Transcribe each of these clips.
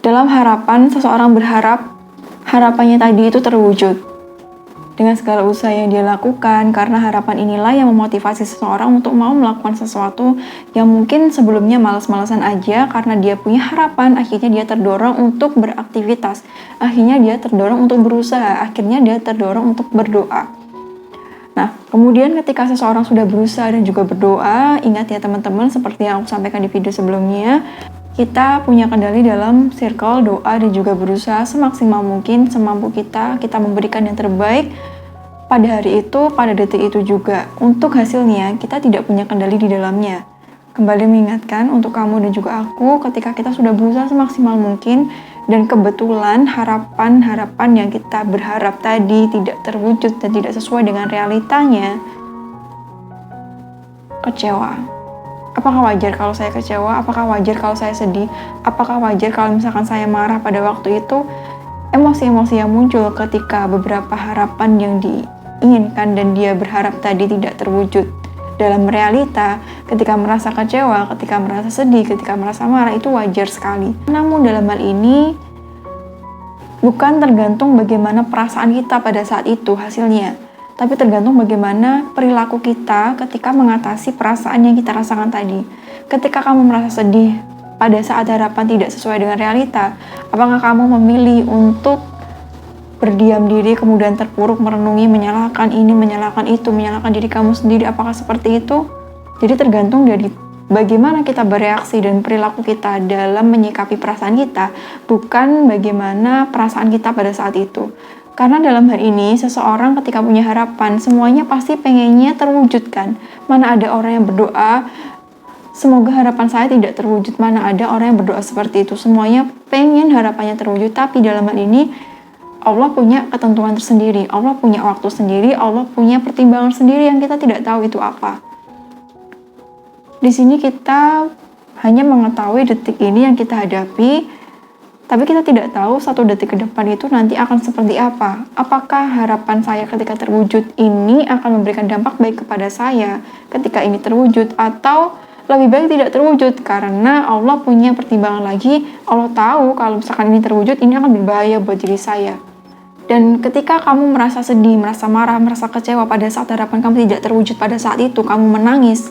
dalam harapan seseorang berharap harapannya tadi itu terwujud dengan segala usaha yang dia lakukan, karena harapan inilah yang memotivasi seseorang untuk mau melakukan sesuatu yang mungkin sebelumnya malas-malasan aja. Karena dia punya harapan, akhirnya dia terdorong untuk beraktivitas, akhirnya dia terdorong untuk berusaha, akhirnya dia terdorong untuk berdoa. Nah, kemudian ketika seseorang sudah berusaha dan juga berdoa, ingat ya teman-teman, seperti yang aku sampaikan di video sebelumnya, kita punya kendali dalam circle doa dan juga berusaha semaksimal mungkin, semampu kita memberikan yang terbaik pada hari itu, pada detik itu juga. Untuk hasilnya, kita tidak punya kendali di dalamnya. Kembali mengingatkan untuk kamu dan juga aku, ketika kita sudah berusaha semaksimal mungkin, dan kebetulan harapan-harapan yang kita berharap tadi tidak terwujud dan tidak sesuai dengan realitanya, kecewa. Apakah wajar kalau saya kecewa? Apakah wajar kalau saya sedih? Apakah wajar kalau misalkan saya marah pada waktu itu? Emosi-emosi yang muncul ketika beberapa harapan yang diinginkan dan dia berharap tadi tidak terwujud dalam realita, ketika merasa kecewa, ketika merasa sedih, ketika merasa marah, itu wajar sekali. Namun dalam hal ini bukan tergantung bagaimana perasaan kita pada saat itu hasilnya, tapi tergantung bagaimana perilaku kita ketika mengatasi perasaan yang kita rasakan tadi. Ketika kamu merasa sedih pada saat harapan tidak sesuai dengan realita, apakah kamu memilih untuk berdiam diri, kemudian terpuruk, merenungi, menyalahkan ini, menyalahkan itu, menyalahkan diri kamu sendiri? Apakah seperti itu? Jadi tergantung dari bagaimana kita bereaksi dan perilaku kita dalam menyikapi perasaan kita, bukan bagaimana perasaan kita pada saat itu. Karena dalam hal ini, seseorang ketika punya harapan, semuanya pasti pengennya terwujudkan. Mana ada orang yang berdoa, semoga harapan saya tidak terwujud. Mana ada orang yang berdoa seperti itu. Semuanya pengen harapannya terwujud, tapi dalam hal ini, Allah punya ketentuan tersendiri. Allah punya waktu sendiri, Allah punya pertimbangan sendiri yang kita tidak tahu itu apa. Di sini kita hanya mengetahui detik ini yang kita hadapi, tapi kita tidak tahu 1 detik ke depan itu nanti akan seperti apa. Apakah harapan saya ketika terwujud ini akan memberikan dampak baik kepada saya ketika ini terwujud, atau lebih baik tidak terwujud, karena Allah punya pertimbangan lagi. Allah tahu kalau misalkan ini terwujud, ini akan berbahaya buat diri saya. Dan ketika kamu merasa sedih, merasa marah, merasa kecewa pada saat harapan kamu tidak terwujud pada saat itu, kamu menangis,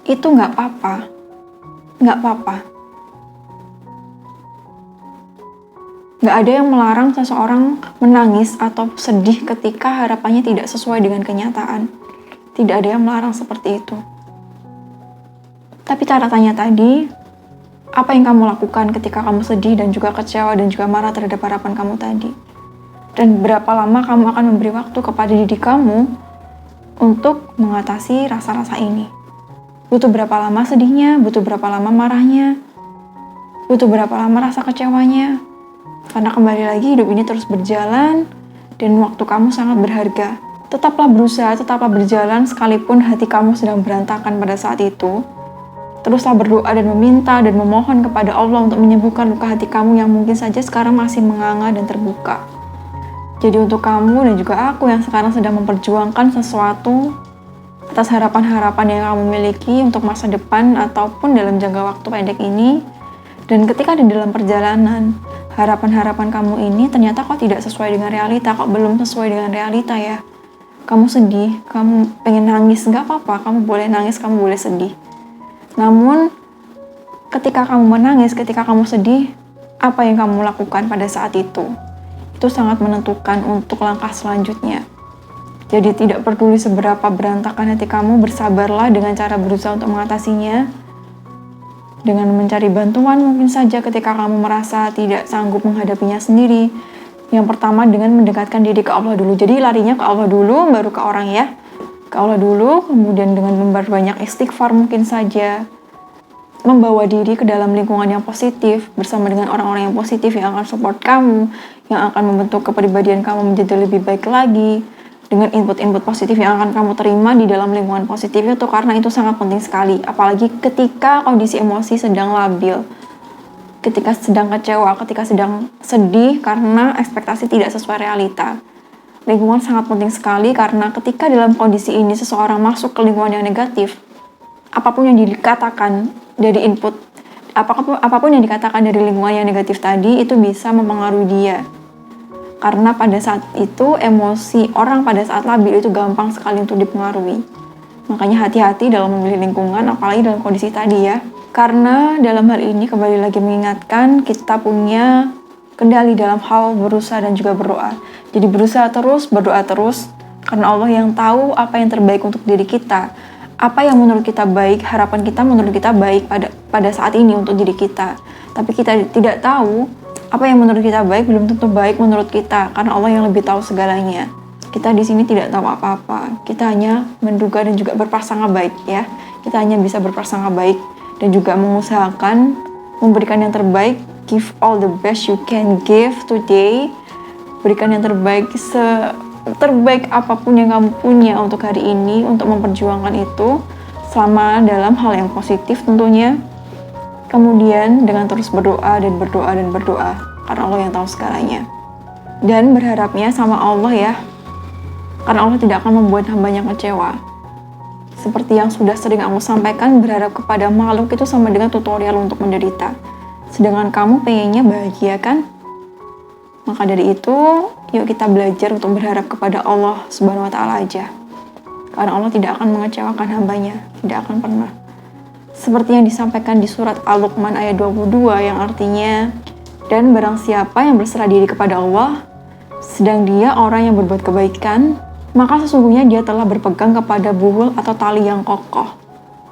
itu nggak apa-apa. Nggak apa-apa. Nggak ada yang melarang seseorang menangis atau sedih ketika harapannya tidak sesuai dengan kenyataan. Tidak ada yang melarang seperti itu. Tapi catatannya tadi, apa yang kamu lakukan ketika kamu sedih dan juga kecewa dan juga marah terhadap harapan kamu tadi? Dan berapa lama kamu akan memberi waktu kepada diri kamu untuk mengatasi rasa-rasa ini? Butuh berapa lama sedihnya? Butuh berapa lama marahnya? Butuh berapa lama rasa kecewanya? Karena kembali lagi, hidup ini terus berjalan dan waktu kamu sangat berharga. Tetaplah berusaha, tetaplah berjalan sekalipun hati kamu sedang berantakan pada saat itu. Teruslah berdoa dan meminta dan memohon kepada Allah untuk menyembuhkan luka hati kamu yang mungkin saja sekarang masih menganga dan terbuka. Jadi untuk kamu dan juga aku yang sekarang sedang memperjuangkan sesuatu atas harapan-harapan yang kamu miliki untuk masa depan ataupun dalam jangka waktu pendek ini, dan ketika di dalam perjalanan, harapan-harapan kamu ini ternyata kok tidak sesuai dengan realita, kok belum sesuai dengan realita ya. Kamu sedih, kamu pengen nangis, nggak apa-apa, kamu boleh nangis, kamu boleh sedih. Namun, ketika kamu menangis, ketika kamu sedih, apa yang kamu lakukan pada saat itu? Itu sangat menentukan untuk langkah selanjutnya. Jadi tidak peduli seberapa berantakan hati kamu, bersabarlah dengan cara berusaha untuk mengatasinya. Dengan mencari bantuan mungkin saja ketika kamu merasa tidak sanggup menghadapinya sendiri. Yang pertama dengan mendekatkan diri ke Allah dulu. Jadi larinya ke Allah dulu, baru ke orang ya. Ke Allah dulu, kemudian dengan memperbanyak istighfar mungkin saja. Membawa diri ke dalam lingkungan yang positif, bersama dengan orang-orang yang positif yang akan support kamu, yang akan membentuk kepribadian kamu menjadi lebih baik lagi. Dengan input-input positif yang akan kamu terima di dalam lingkungan positif itu, karena itu sangat penting sekali. Apalagi ketika kondisi emosi sedang labil. Ketika sedang kecewa, ketika sedang sedih karena ekspektasi tidak sesuai realita. Lingkungan sangat penting sekali karena ketika dalam kondisi ini seseorang masuk ke lingkungan yang negatif, apapun yang dikatakan dari input apapun yang dikatakan dari lingkungan yang negatif tadi itu bisa mempengaruhi dia. Karena pada saat itu emosi orang pada saat labil itu gampang sekali untuk dipengaruhi. Makanya hati-hati dalam memilih lingkungan, apalagi dalam kondisi tadi ya. Karena dalam hal ini kembali lagi mengingatkan kita punya kendali dalam hal berusaha dan juga berdoa. Jadi berusaha terus, berdoa terus, karena Allah yang tahu apa yang terbaik untuk diri kita. Apa yang menurut kita baik, harapan kita menurut kita baik pada saat ini untuk diri kita. Tapi kita tidak tahu apa yang menurut kita baik belum tentu baik menurut kita, karena Allah yang lebih tahu segalanya. Kita di sini tidak tahu apa-apa. Kita hanya menduga dan juga berprasangka baik ya. Kita hanya bisa berprasangka baik dan juga mengusahakan memberikan yang terbaik. Give all the best you can give today. Berikan yang terbaik, terbaik apapun yang kamu punya untuk hari ini, untuk memperjuangkan itu selama dalam hal yang positif tentunya. Kemudian dengan terus berdoa dan berdoa dan berdoa, karena Allah yang tahu segalanya. Dan berharapnya sama Allah ya, karena Allah tidak akan membuat hambanya kecewa. Seperti yang sudah sering aku sampaikan, berharap kepada makhluk itu sama dengan tutorial untuk menderita. Sedangkan kamu pengennya bahagia kan? Maka dari itu, yuk kita belajar untuk berharap kepada Allah Subhanahu wa Ta'ala aja. Karena Allah tidak akan mengecewakan hambanya, tidak akan pernah. Seperti yang disampaikan di surat Al-Luqman ayat 22 yang artinya, dan barang siapa yang berserah diri kepada Allah, sedang dia orang yang berbuat kebaikan, maka sesungguhnya dia telah berpegang kepada buhul atau tali yang kokoh.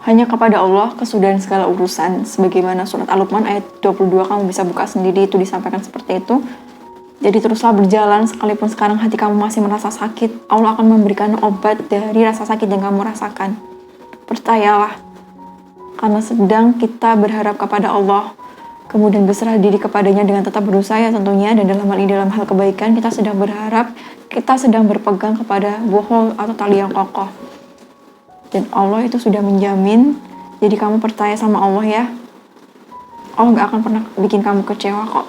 Hanya kepada Allah kesudahan segala urusan. Sebagaimana surat Al-Luqman ayat 22, kamu bisa buka sendiri, itu disampaikan seperti itu. Jadi teruslah berjalan, sekalipun sekarang hati kamu masih merasa sakit, Allah akan memberikan obat dari rasa sakit yang kamu rasakan. Percayalah, karena sedang kita berharap kepada Allah, kemudian berserah diri kepadanya dengan tetap berusaha ya tentunya, dan dalam hal ini dalam hal kebaikan kita sedang berharap, kita sedang berpegang kepada buhul atau tali yang kokoh. Dan Allah itu sudah menjamin, jadi kamu percaya sama Allah ya. Allah gak akan pernah bikin kamu kecewa kok.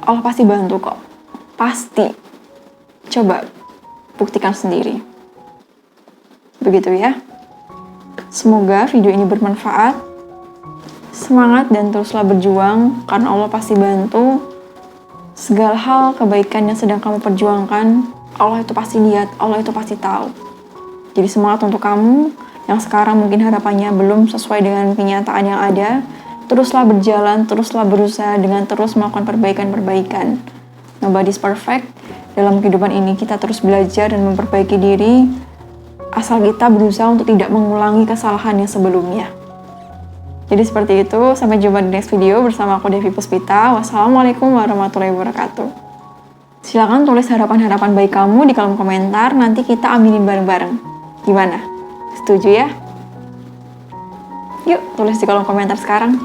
Allah pasti bantu kok. Pasti. Coba buktikan sendiri. Begitu ya. Semoga video ini bermanfaat. Semangat dan teruslah berjuang, karena Allah pasti bantu. Segala hal kebaikan yang sedang kamu perjuangkan, Allah itu pasti lihat, Allah itu pasti tahu. Jadi semangat untuk kamu yang sekarang mungkin harapannya belum sesuai dengan kenyataan yang ada. Teruslah berjalan, teruslah berusaha dengan terus melakukan perbaikan-perbaikan. Nobody's perfect. Dalam kehidupan ini kita terus belajar dan memperbaiki diri, asal kita berusaha untuk tidak mengulangi kesalahan yang sebelumnya. Jadi seperti itu, sampai jumpa di next video bersama aku Devi Puspita. Wassalamualaikum warahmatullahi wabarakatuh. Silakan tulis harapan-harapan baik kamu di kolom komentar, nanti kita aminin bareng-bareng. Gimana? Setuju ya? Yuk, tulis di kolom komentar sekarang.